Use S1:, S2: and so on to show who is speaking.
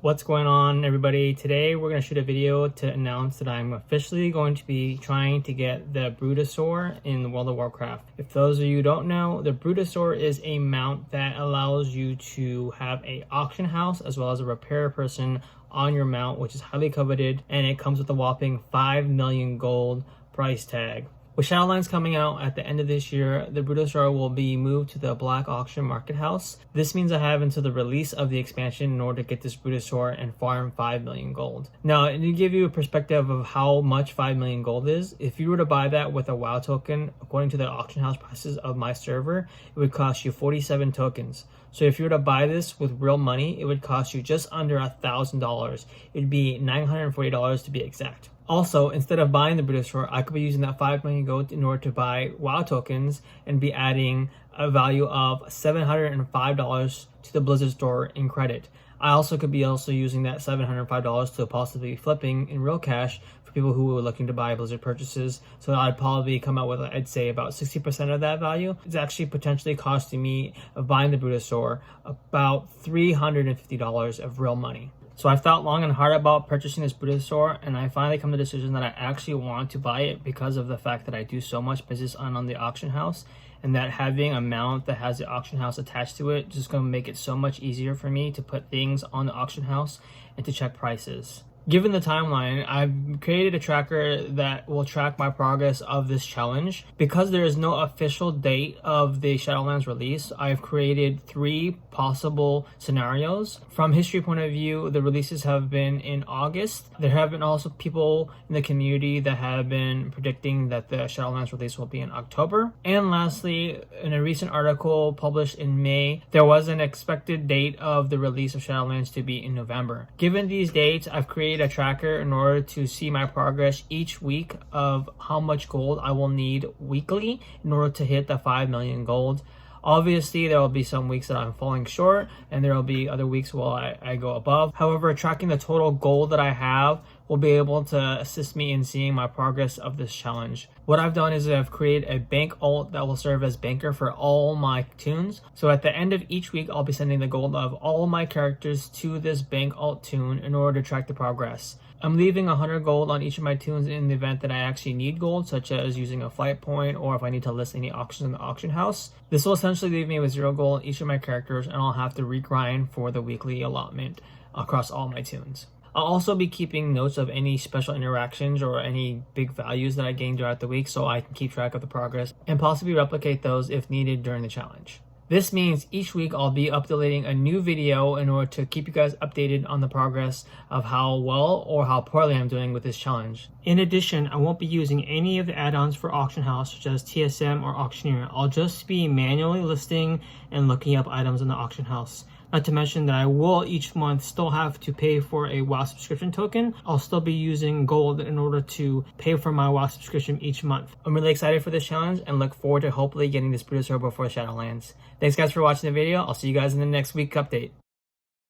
S1: What's going on, everybody? Today we're going to shoot a video to announce that I'm officially going to be trying to get the Brutosaur in the World of Warcraft. If those of you who don't know, the Brutosaur is a mount that allows you to have a auction house as well as a repair person on your mount, which is highly coveted, and it comes with a whopping 5 million gold price tag. With Shadowlands coming out at the end of this year, the Brutosaur will be moved to the Black Auction Market House. This means I have until the release of the expansion in order to get this Brutosaur and farm 5 million gold. Now, to give you a perspective of how much 5 million gold is, if you were to buy that with a WoW token, according to the auction house prices of my server, it would cost you 47 tokens. So if you were to buy this with real money, it would cost you just under $1,000. It would be $940 to be exact. Also, instead of buying the Brutosaur, I could be using that 5 million gold in order to buy WoW tokens and be adding a value of $705 to the Blizzard store in credit. I also could be using that $705 to possibly flipping in real cash for people who are looking to buy Blizzard purchases. So I'd probably come out with, I'd say, about 60% of that value. It's actually potentially costing me, of buying the Brutosaur, about $350 of real money. So I've thought long and hard about purchasing this Brutosaur, and I finally come to the decision that I actually want to buy it because of the fact that I do so much business on the auction house, and that having a mount that has the auction house attached to it just going to make it so much easier for me to put things on the auction house and to check prices. Given the timeline, I've created a tracker that will track my progress of this challenge. Because there is no official date of the Shadowlands release, I've created 3 possible scenarios. From history point of view, the releases have been in August. There have been also people in the community that have been predicting that the Shadowlands release will be in October. And lastly, in a recent article published in May, there was an expected date of the release of Shadowlands to be in November. Given these dates, I've created a tracker in order to see my progress each week of how much gold I will need weekly in order to hit the 5 million gold. Obviously, there will be some weeks that I'm falling short, and there will be other weeks where I go above. However, tracking the total gold that I have will be able to assist me in seeing my progress of this challenge. What I've done is I've created a bank alt that will serve as banker for all my toons. So at the end of each week, I'll be sending the gold of all my characters to this bank alt toon in order to track the progress. I'm leaving 100 gold on each of my toons in the event that I actually need gold, such as using a flight point or if I need to list any auctions in the auction house. This will essentially leave me with 0 gold on each of my characters, and I'll have to regrind for the weekly allotment across all my toons. I'll also be keeping notes of any special interactions or any big values that I gain throughout the week so I can keep track of the progress and possibly replicate those if needed during the challenge. This means each week I'll be uploading a new video in order to keep you guys updated on the progress of how well or how poorly I'm doing with this challenge. In addition, I won't be using any of the add-ons for Auction House such as TSM or Auctioneer. I'll just be manually listing and looking up items in the Auction House. Not to mention that I will each month still have to pay for a WoW subscription token. I'll still be using gold in order to pay for my WoW subscription each month. I'm really excited for this challenge and look forward to hopefully getting this Brutosaur before Shadowlands. Thanks guys for watching the video. I'll see you guys in the next week update.